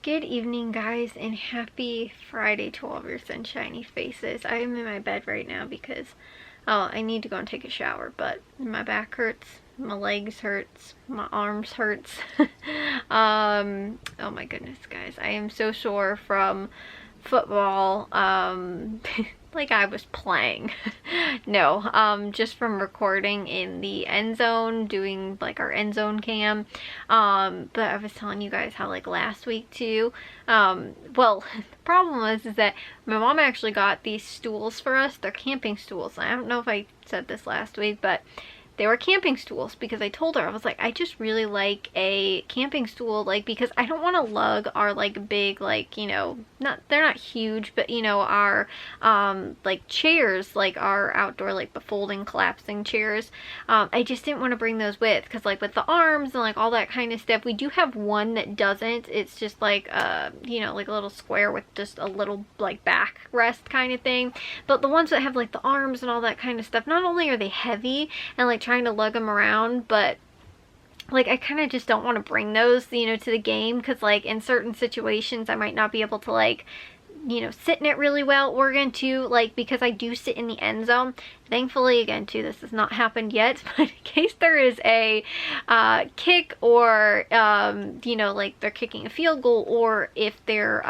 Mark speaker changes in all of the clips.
Speaker 1: Good evening, guys, and happy Friday to all of your sunshiny faces. I am in my bed right now because I need to go and take a shower, but my back hurts, my legs hurts, my arms hurts. Oh my goodness, guys, I am so sore from football. Like I was playing. No, just from recording in the end zone, doing like our end zone cam. But I was telling you guys how like last week too, well, the problem is that my mom actually got these stools for us. They're camping stools. I don't know if I said this last week, but they were camping stools because I told her, I was like, I just really like a camping stool, like, because I don't want to lug our like big, like, you know, they're not huge, but you know, our like chairs, like our outdoor, like the folding collapsing chairs. I just didn't want to bring those with, because like with the arms and like all that kind of stuff, we do have one that doesn't. It's just like you know, like a little square with just a little like backrest kind of thing. But the ones that have like the arms and all that kind of stuff, not only are they heavy and like trying to lug them around, but like I kind of just don't want to bring those, you know, to the game, because like in certain situations I might not be able to, like, you know, sit in it really well, or again too, like, because I do sit in the end zone. Thankfully, again too, this has not happened yet, but in case there is a kick, or you know, like they're kicking a field goal, or if they're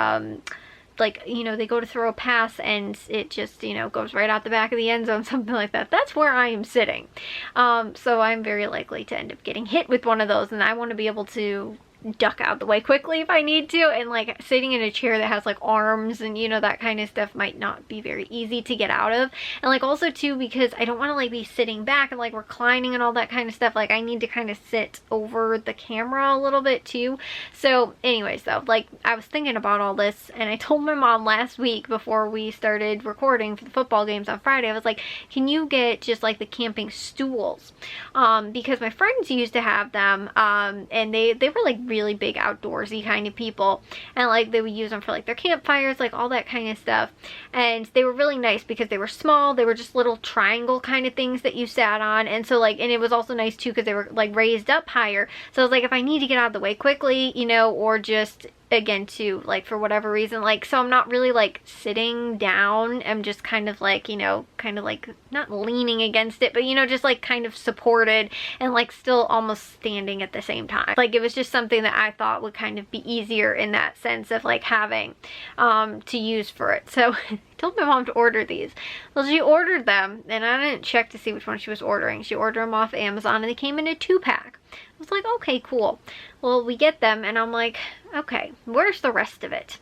Speaker 1: like, you know, they go to throw a pass and it just, you know, goes right out the back of the end zone, something like that. That's where I am sitting. So I'm very likely to end up getting hit with one of those, and I want to be able to duck out the way quickly if I need to, and like sitting in a chair that has like arms and, you know, that kind of stuff might not be very easy to get out of. And like also too, because I don't want to like be sitting back and like reclining and all that kind of stuff, like I need to kind of sit over the camera a little bit too. So anyways though, like I was thinking about all this, and I told my mom last week before we started recording for the football games on Friday, I was like, can you get just like the camping stools, because my friends used to have them, and they were like really big outdoorsy kind of people, and like they would use them for like their campfires, like all that kind of stuff. And they were really nice because they were small, they were just little triangle kind of things that you sat on. And so like, and it was also nice too because they were like raised up higher, so I was like, if I need to get out of the way quickly, you know, or just again too, like for whatever reason, like, so I'm not really like sitting down, I'm just kind of like, you know, kind of like not leaning against it, but you know, just like kind of supported and like still almost standing at the same time. Like it was just something that I thought would kind of be easier in that sense of like having to use for it. So I told my mom to order these. Well, she ordered them, and I didn't check to see which one she was ordering. She ordered them off Amazon, and they came in a 2-pack. I was like, okay, cool. Well, we get them, and I'm like, okay, where's the rest of it?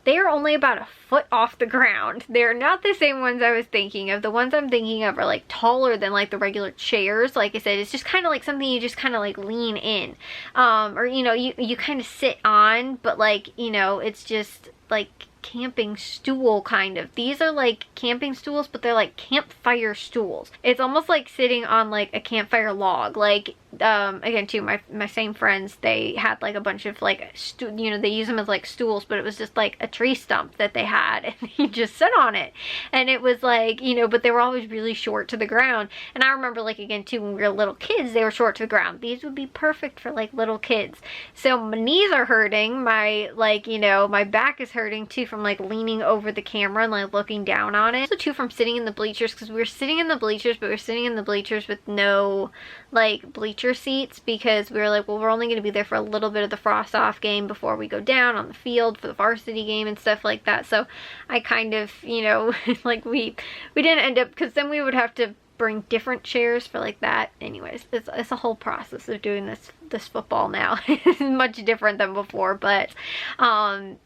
Speaker 1: They are only about a foot off the ground. They're not the same ones I was thinking of. The ones I'm thinking of are like taller than like the regular chairs. Like I said, it's just kind of like something you just kind of like lean in. Or, you know, you kind of sit on, but like, you know, it's just like camping stool kind of. These are like camping stools, but they're like campfire stools. It's almost like sitting on like a campfire log. Like again too, my same friends, they had like a bunch of like you know, they use them as like stools, but it was just like a tree stump that they had, and you just sit on it, and it was like, you know, but they were always really short to the ground. And I remember like again too, when we were little kids, they were short to the ground. These would be perfect for like little kids. So my knees are hurting, my, like, you know, my back is hurting too from like leaning over the camera and like looking down on it. Also too, from sitting in the bleachers, because we were sitting in the bleachers, but we were sitting in the bleachers with no like bleacher seats, because we were like, well, we're only going to be there for a little bit of the frost off game before we go down on the field for the varsity game and stuff like that. So I kind of, you know, like we didn't end up, because then we would have to bring different chairs for like that. Anyways, it's a whole process of doing this football now. It's much different than before, but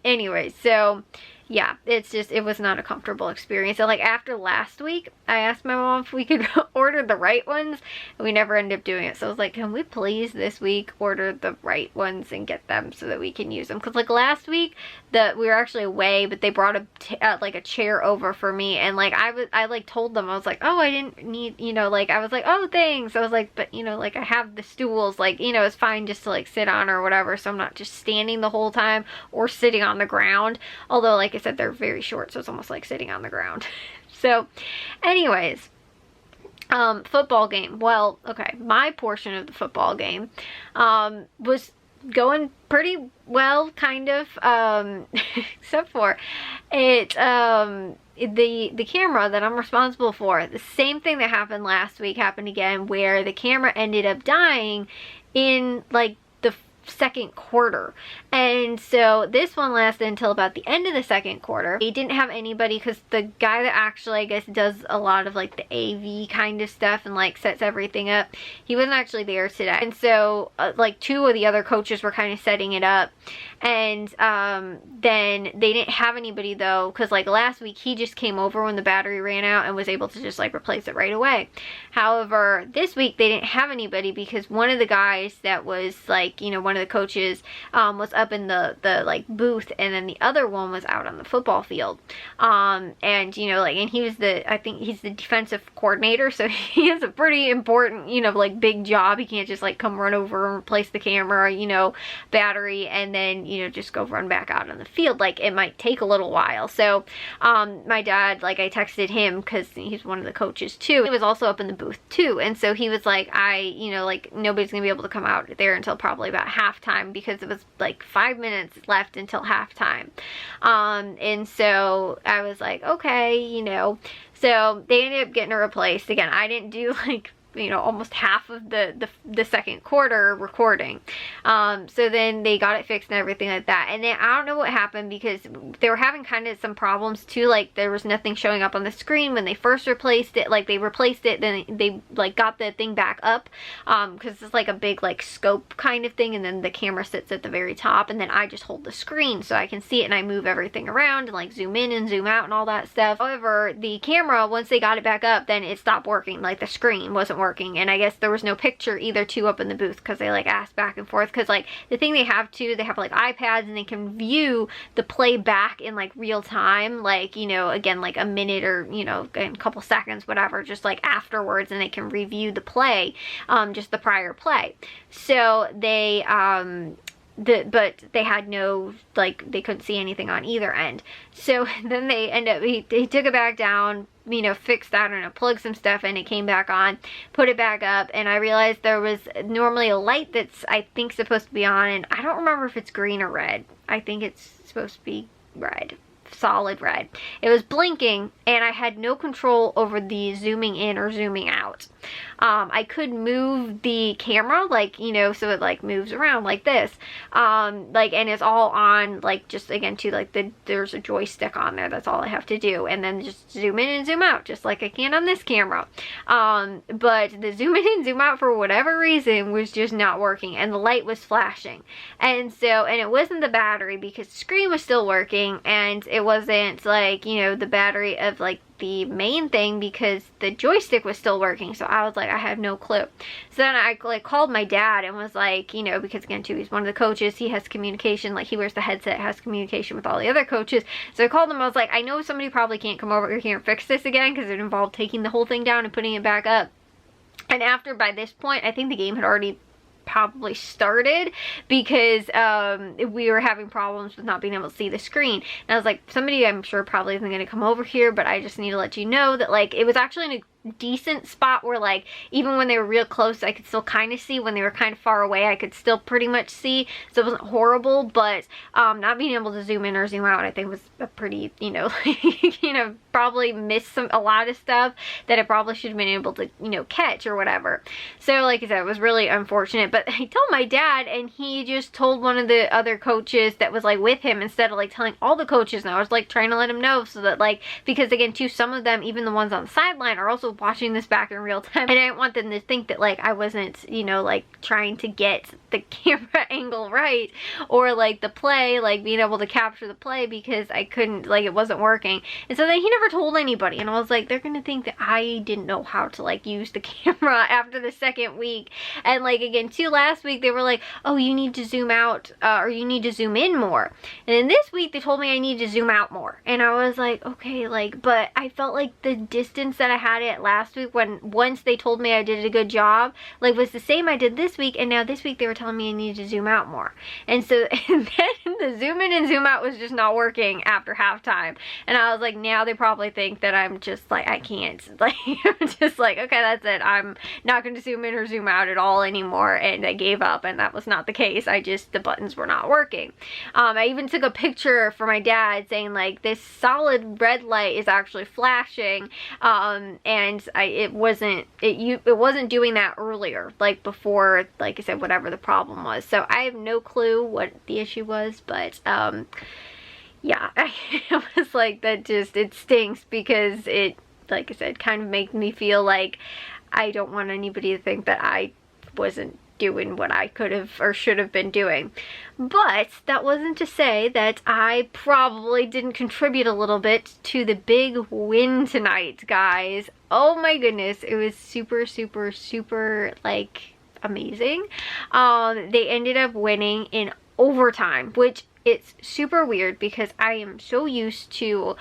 Speaker 1: anyways, so yeah, it's just, it was not a comfortable experience. So like after last week, I asked my mom if we could order the right ones, and we never ended up doing it. So I was like, can we please this week order the right ones and get them so that we can use them? Because like last week, we were actually away, but they brought like a chair over for me, and like I like told them, I was like, oh, I didn't need, you know, like I was like, oh, thanks. I was like, but you know, like I have the stools, like, you know, it's fine just to like sit on or whatever, so I'm not just standing the whole time or sitting on the ground. Although like I said, they're very short, so it's almost like sitting on the ground. So anyways, football game. Well, okay, my portion of the football game was going pretty well, kind of, except for it, the camera that I'm responsible for, the same thing that happened last week happened again, where the camera ended up dying in like the second quarter. And so this one lasted until about the end of the second quarter. He didn't have anybody, because the guy that actually, I guess, does a lot of like the AV kind of stuff and like sets everything up, he wasn't actually there today. And so like two of the other coaches were kind of setting it up. And then they didn't have anybody though, because like last week he just came over when the battery ran out and was able to just like replace it right away. However, this week they didn't have anybody because one of the guys that was like, you know, one of the coaches was up in the like booth, and then the other one was out on the football field. And you know, like, and he was I think he's the defensive coordinator, so he has a pretty important, you know, like big job. He can't just like come run over and replace the camera, you know, battery, and then, you know, just go run back out on the field. Like, it might take a little while. So my dad, like, I texted him because he's one of the coaches too. He was also up in the booth too, and so he was like, you know, like, nobody's gonna be able to come out there until probably about halftime, because it was like 5 minutes left until halftime. And so I was like, okay, you know. So they ended up getting it replaced. Again, I didn't do like, you know, almost half of the second quarter recording. So then they got it fixed and everything like that. And then I don't know what happened, because they were having kind of some problems too. Like, there was nothing showing up on the screen when they first replaced it. Like, they replaced it, then they like got the thing back up, because it's like a big like scope kind of thing, and then the camera sits at the very top, and then I just hold the screen so I can see it, and I move everything around and like zoom in and zoom out and all that stuff. However, the camera, once they got it back up, then it stopped working. Like, the screen wasn't working, and I guess there was no picture either too up in the booth, because they like asked back and forth, because like the thing they have too, they have like iPads, and they can view the play back in like real time, like, you know, again, like a minute or, you know, a couple seconds, whatever, just like afterwards, and they can review the play, just the prior play. So they but they had no, like, they couldn't see anything on either end. So then they he took it back down, you know, fixed that, I don't know, plugged some stuff in, it came back on, put it back up, and I realized there was normally a light that's, I think, supposed to be on, and I don't remember if it's green or red. I think it's supposed to be red. Solid red. It was blinking, and I had no control over the zooming in or zooming out. I could move the camera, like, you know, so it like moves around like this, like, and it's all on, like, just again to like there's a joystick on there, that's all I have to do, and then just zoom in and zoom out just like I can on this camera. But the zoom in and zoom out, for whatever reason, was just not working, and the light was flashing. And so, and it wasn't the battery, because the screen was still working, and it wasn't like, you know, the battery of like the main thing, because the joystick was still working. So I was like, I have no clue. So then I like called my dad and was like, you know, because again too, he's one of the coaches, he has communication, like he wears the headset, has communication with all the other coaches. So I called him, I was like, I know somebody probably can't come over here and fix this again, because it involved taking the whole thing down and putting it back up. And after, by this point, I think the game had already probably started, because we were having problems with not being able to see the screen. And I was like, somebody, I'm sure, probably isn't going to come over here, but I just need to let you know that, like, it was actually in a decent spot where, like, even when they were real close, I could still kind of see. When they were kind of far away, I could still pretty much see, so it wasn't horrible. But not being able to zoom in or zoom out, I think, was a pretty, you know, you know, probably missed a lot of stuff that I probably should have been able to, you know, catch or whatever. So like I said, it was really unfortunate. But I told my dad, and he just told one of the other coaches that was like with him, instead of like telling all the coaches. And I was like trying to let him know, so that, like, because again too, some of them, even the ones on the sideline, are also watching this back in real time, and I didn't want them to think that, like, I wasn't, you know, like, trying to get the camera angle right, or like the play, like being able to capture the play, because I couldn't, like, it wasn't working. And so then he never told anybody, and I was like, they're gonna think that I didn't know how to, like, use the camera after the second week. And like, again too, last week they were like, oh, you need to zoom out, or you need to zoom in more. And then this week they told me I need to zoom out more, and I was like, okay, like, but I felt like the distance that I had it, that last week when once they told me I did a good job, like was the same I did this week, and now this week they were telling me I needed to zoom out more. And so and then the zoom in and zoom out was just not working after halftime. And I was like, now they probably think that I'm just like, I can't. Like, I'm just like, okay, that's it. I'm not going to zoom in or zoom out at all anymore. And I gave up, and that was not the case. The buttons were not working. I even took a picture for my dad saying like, this solid red light is actually flashing. And it wasn't doing that earlier, like before, like I said, whatever the problem was. So I have no clue what the issue was, but yeah, I was like, that just, it stinks because it, like I said, kind of made me feel like I don't want anybody to think that I wasn't doing what I could have or should have been doing. But that wasn't to say that I probably didn't contribute a little bit to the big win tonight, guys. Oh my goodness, it was super, super, super, like, amazing. They ended up winning in overtime, which it's super weird because I am so used to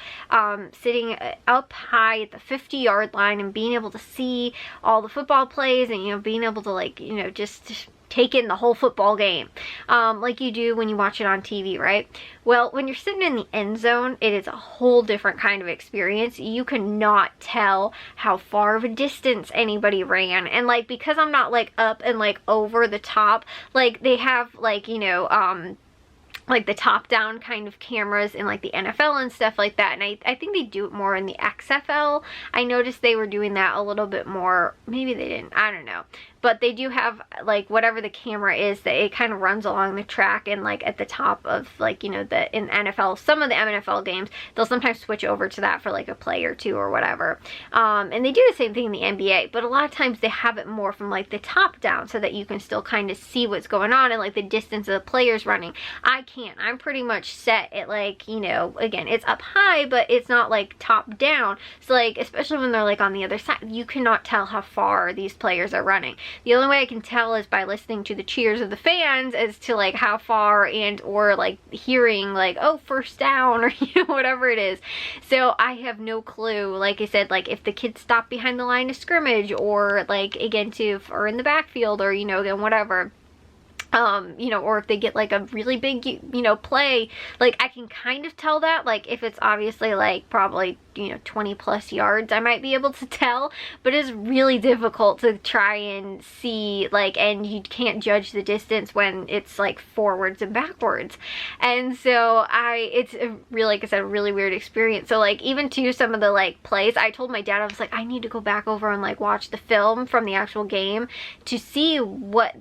Speaker 1: sitting up high at the 50-yard line and being able to see all the football plays and, you know, being able to, like, you know, just take in the whole football game like you do when you watch it on TV, right? Well, when you're sitting in the end zone, it is a whole different kind of experience. You cannot tell how far of a distance anybody ran. And, like, because I'm not, like, up and, like, over the top, like, they have, like, you know, like the top-down kind of cameras in like the NFL and stuff like that, and I think they do it more in the XFL. I noticed they were doing that a little bit more. Maybe they didn't, I don't know. But they do have, like, whatever the camera is, that it kind of runs along the track, and, like, at the top of, like, you know, in NFL, some of the NFL games, they'll sometimes switch over to that for, like, a play or two or whatever. And they do the same thing in the NBA, but a lot of times they have it more from, like, the top down so that you can still kind of see what's going on and, like, the distance of the players running. I can't. I'm pretty much set at, like, you know, again, it's up high, but it's not, like, top down. So, like, especially when they're, like, on the other side, you cannot tell how far these players are running. The only way I can tell is by listening to the cheers of the fans as to, like, how far, and or, like, hearing, like, oh, first down, or, you know, whatever it is. So I have no clue, like I said, like, if the kids stop behind the line of scrimmage, or, like, again, or in the backfield, or, you know, again, whatever. You know, or if they get like a really big, you know, play, like I can kind of tell that, like if it's obviously like probably, you know, 20 plus yards, I might be able to tell, but it's really difficult to try and see, like, and you can't judge the distance when it's like forwards and backwards. And so it's a really, like I said, a really weird experience. So like even to some of the like plays, I told my dad, I was like, I need to go back over and like watch the film from the actual game to see what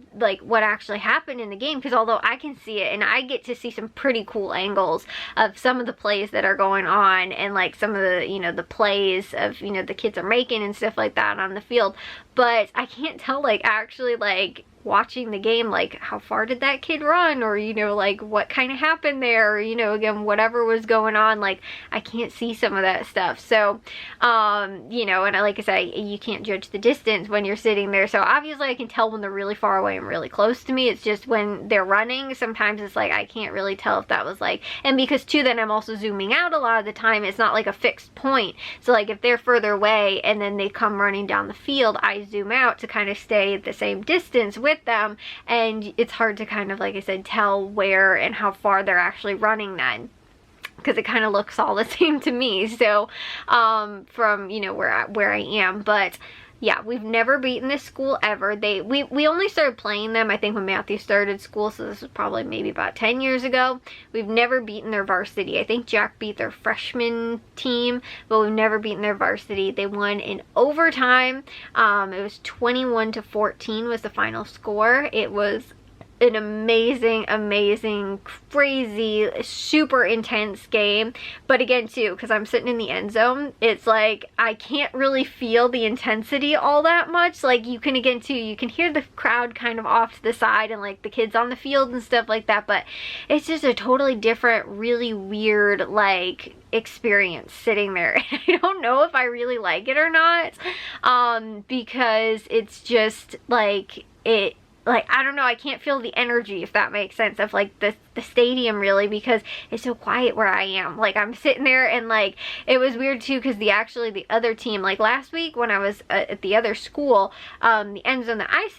Speaker 1: actually happened in the game, because although I can see it and I get to see some pretty cool angles of some of the plays that are going on, and like some of the, you know, the plays of, you know, the kids are making and stuff like that on the field, but I can't tell, like, actually, like, watching the game, like, how far did that kid run, or, you know, like, what kind of happened there, or, you know, again, whatever was going on, like, I can't see some of that stuff. So, you know, and like I said, you can't judge the distance when you're sitting there, so obviously I can tell when they're really far away and really close to me. It's just when they're running, sometimes it's like, I can't really tell if that was like, and because too, then I'm also zooming out a lot of the time, it's not like a fixed point, so like if they're further away and then they come running down the field, I zoom out to kind of stay at the same distance with them, and it's hard to kind of, like I said, tell where and how far they're actually running then, because it kind of looks all the same to me. So from, you know, where I am. But yeah, we've never beaten this school ever. We only started playing them, I think, when Matthew started school, so this was probably maybe about 10 years ago. We've never beaten their varsity. I think Jack beat their freshman team, but we've never beaten their varsity. They won in overtime. It was 21-14 was the final score. It was an amazing, crazy, super intense game. But again, too, because I'm sitting in the end zone, it's like I can't really feel the intensity all that much. Like, you can, again, too, you can hear the crowd kind of off to the side and like the kids on the field and stuff like that, but it's just a totally different, really weird, like, experience sitting there. I don't know if I really like it or not, because it's just like, I don't know, I can't feel the energy, if that makes sense, of like the the stadium really, because it's so quiet where I am. Like, I'm sitting there, and like, it was weird too, because the other team, like last week when I was at the other school, the end zone that I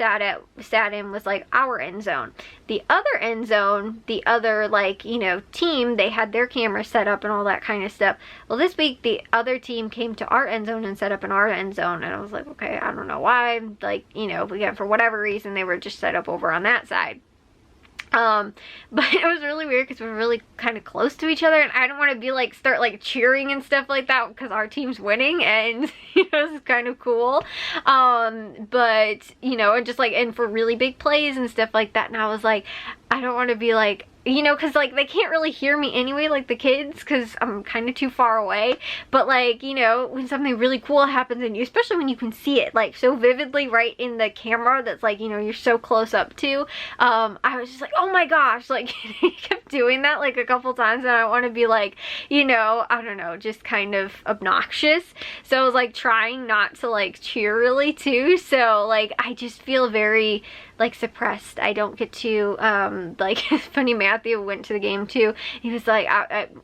Speaker 1: sat in was like our end zone. The other end zone, the other, like, you know, team, they had their camera set up and all that kind of stuff. Well, this week the other team came to our end zone and set up in our end zone, and I was like, okay, I don't know why. Like, you know, again, for whatever reason, they were just set up over on that side. But it was really weird because we were really kind of close to each other, and I don't want to be like, start like cheering and stuff like that because our team's winning, and you know, it's kind of cool. But you know, and just like, and for really big plays and stuff like that, and I was like, I don't want to be like, you know, because like they can't really hear me anyway, like the kids, because I'm kind of too far away. But like, you know, when something really cool happens, and you, especially when you can see it like so vividly right in the camera, that's like, you know, you're so close up to, I was just like, oh my gosh, like he kept doing that like a couple times, and I want to be like, you know, I don't know, just kind of obnoxious. So I was like trying not to like cheer really too. So like, I just feel very like suppressed. I don't get to like, it's funny, Matthew went to the game too. He was like,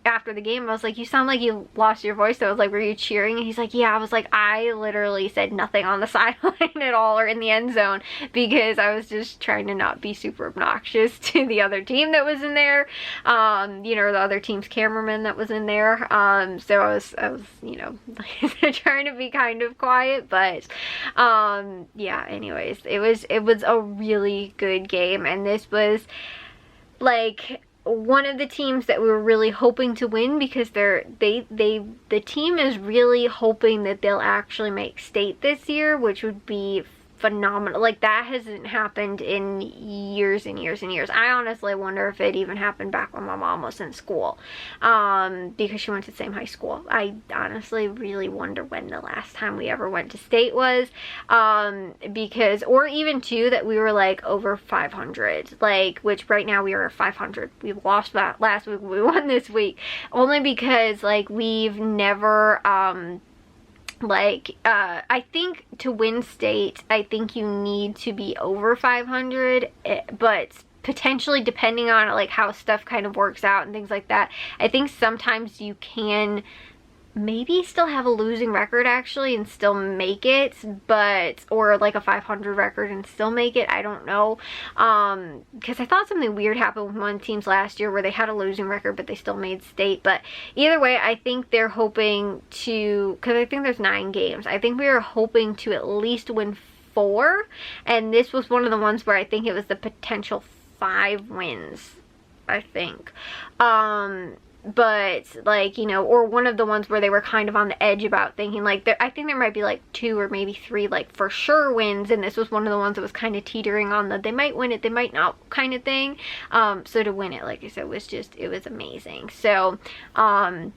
Speaker 1: after the game, I was like, you sound like you lost your voice. So I was like, were you cheering? And he's like, yeah. I was like, I literally said nothing on the sideline at all or in the end zone, because I was just trying to not be super obnoxious to the other team that was in there, you know, the other team's cameraman that was in there. So I was, you know, trying to be kind of quiet, but yeah, anyways, it was a really good game, and this was like one of the teams that we were really hoping to win, because the team is really hoping that they'll actually make state this year, which would be phenomenal. Like, that hasn't happened in years and years and years. I honestly wonder if it even happened back when my mom was in school, because she went to the same high school. I honestly really wonder when the last time we ever went to state was, because, or even too, that we were like over 500, like, which right now we are 500. We lost that last week, we won this week, only because like we've never I think to win state, I think you need to be over 500, but potentially, depending on like how stuff kind of works out and things like that, I think sometimes you can maybe still have a losing record actually and still make it, but, or like a 500 record and still make it. I don't know, because I thought something weird happened with one teams last year where they had a losing record but they still made state. But either way, I think they're hoping to, because I think there's 9 games, I think we are hoping to at least win 4, and this was one of the ones where I think it was the potential 5 wins, I think. But like, you know, or one of the ones where they were kind of on the edge about thinking like, I think there might be like 2 or maybe 3 like for sure wins, and this was one of the ones that was kind of teetering on the they might win it, they might not kind of thing. So to win it, like I said, was just, it was amazing. So I'm,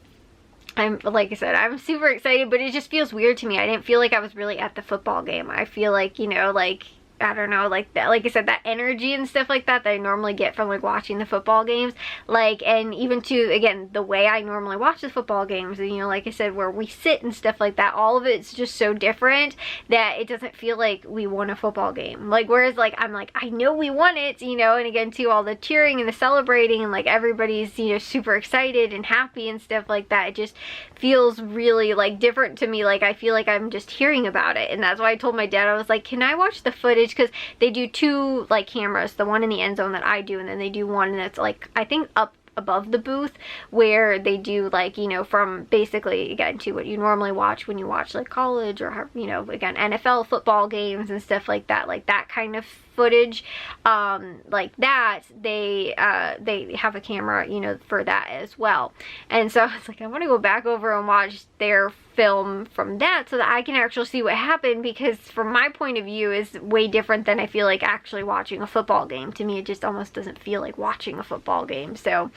Speaker 1: like I said, I'm super excited, but it just feels weird to me. I didn't feel like I was really at the football game. I feel like, you know, like, I don't know, like that, like I said, that energy and stuff like that I normally get from like watching the football games, like, and even to, again, the way I normally watch the football games, and you know, like I said, where we sit and stuff like that, all of it's just so different that it doesn't feel like we won a football game. Like, whereas like, I'm like, I know we won it, you know, and again too, all the cheering and the celebrating and like everybody's, you know, super excited and happy and stuff like that, it just feels really like different to me. Like, I feel like I'm just hearing about it, and that's why I told my dad, I was like, can I watch the footage? Because they do 2 like cameras, the one in the end zone that I do, and then they do one that's like, I think up above the booth, where they do like, you know, from basically again to what you normally watch when you watch like college or, you know, again, NFL football games and stuff like that kind of footage, like that, they have a camera, you know, for that as well. And so I was like, I want to go back over and watch their film from that so that I can actually see what happened, because from my point of view is way different than I feel like actually watching a football game. To me, it just almost doesn't feel like watching a football game. So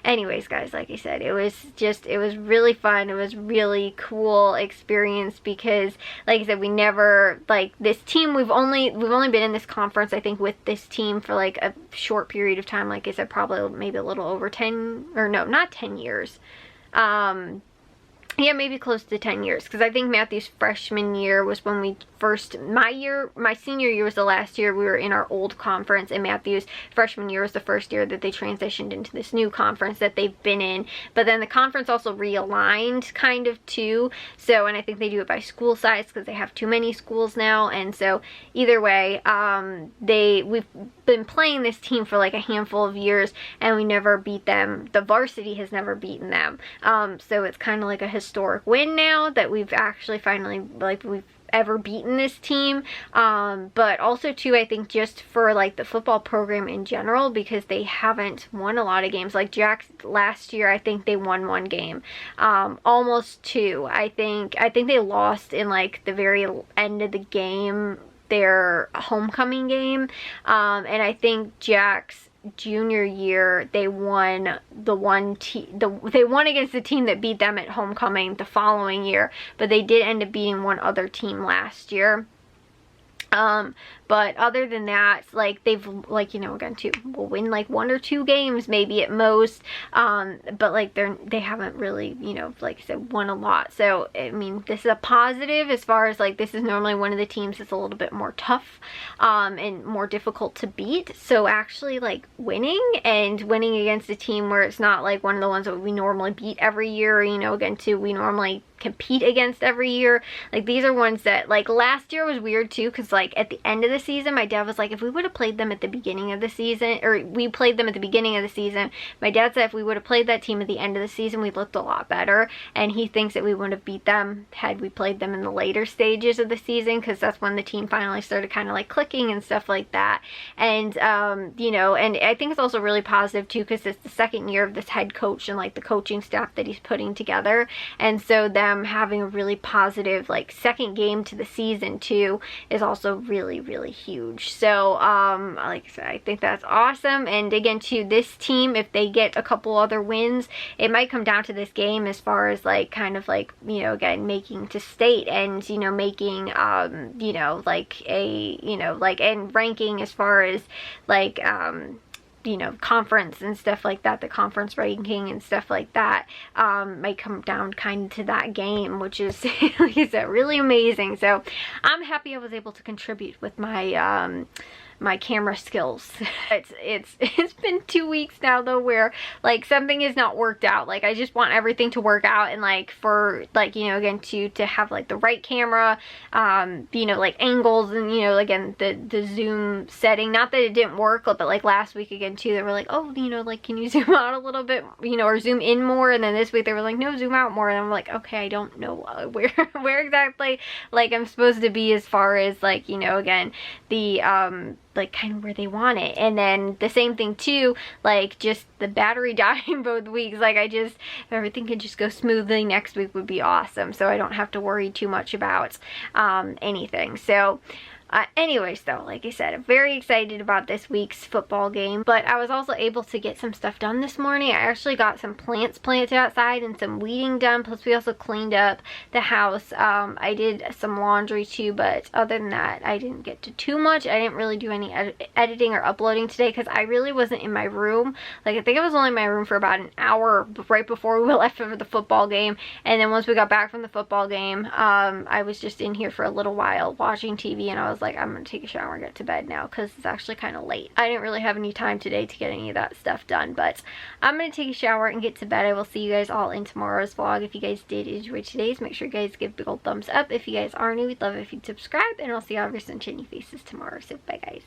Speaker 1: anyways, guys, like I said, it was really fun. It was really cool experience, because like I said, we never, like, this team, we've only been in this conference, I think, with this team for like a short period of time. Like I said, probably maybe a little over 10, or no, not 10 years. Yeah, maybe close to 10 years, because I think Matthew's freshman year was when we my senior year was the last year we were in our old conference, and Matthew's freshman year was the first year that they transitioned into this new conference that they've been in. But then the conference also realigned kind of too, so, and I think they do it by school size because they have too many schools now. And so either way, we've been playing this team for like a handful of years, and we never beat them. The varsity has never beaten them, so it's kind of like a historic win now that we've actually finally, like, we've ever beaten this team. But also too, I think just for like the football program in general, because they haven't won a lot of games. Like Jack's last year, I think they won one game, almost two. I think they lost in like the very end of the game, their homecoming game, and I think Jack's junior year they won they won against the team that beat them at homecoming the following year, but they did end up beating one other team last year. But other than that, like, they've, like, you know, again too, will win like 1 or 2 games maybe at most, but like they haven't really, you know, like I said, won a lot. So I mean, this is a positive as far as like, this is normally one of the teams that's a little bit more tough and more difficult to beat. So actually like winning against a team where it's not like one of the ones that we normally beat every year, you know, again too, we normally compete against every year. Like, these are ones that, like, last year was weird too, because like at the end of the season, my dad was like, if we would have played them at the beginning of the season, or we played them at the beginning of the season, my dad said if we would have played that team at the end of the season, we looked a lot better, and he thinks that we would have beat them had we played them in the later stages of the season, because that's when the team finally started kind of like clicking and stuff like that. And you know, and I think it's also really positive too, because it's the second year of this head coach and like the coaching staff that he's putting together, and so them having a really positive like second game to the season too is also really, really huge. So like I said, I think that's awesome. And again too, this team, if they get a couple other wins, it might come down to this game as far as like kind of like, you know, again, making to state, and you know, making you know, like a, you know, like, and ranking as far as like you know, conference and stuff like that, the conference ranking and stuff like that, might come down kind of to that game, which is like I said, really amazing. So I'm happy I was able to contribute with my my camera skills. It's been 2 weeks now though where like something is not worked out. Like, I just want everything to work out, and like for like, you know, again to have like the right camera, you know, like angles, and you know, again the zoom setting, not that it didn't work, but like last week again too, they were like, oh, you know, like, can you zoom out a little bit, you know, or zoom in more, and then this week they were like, no, zoom out more, and I'm like, okay, I don't know where exactly like I'm supposed to be as far as like, you know, again the like kind of where they want it. And then the same thing too, like just the battery dying both weeks, like if everything could just go smoothly next week would be awesome, so I don't have to worry too much about anything. So anyways though, like I said, I'm very excited about this week's football game, but I was also able to get some stuff done this morning. I actually got some plants planted outside and some weeding done, plus we also cleaned up the house. I did some laundry too, but other than that, I didn't get to too much. I didn't really do any editing or uploading today because I really wasn't in my room. Like, I think I was only in my room for about an hour right before we left for the football game, and then once we got back from the football game, I was just in here for a little while watching TV, and I was like, I'm gonna take a shower and get to bed now because it's actually kind of late. I didn't really have any time today to get any of that stuff done, but I'm gonna take a shower and get to bed. I will see you guys all in tomorrow's vlog. If you guys did enjoy today's, make sure you guys give a big old thumbs up. If you guys are new, we'd love it if you'd subscribe, and I'll see all of your sunshiny faces tomorrow. So bye guys.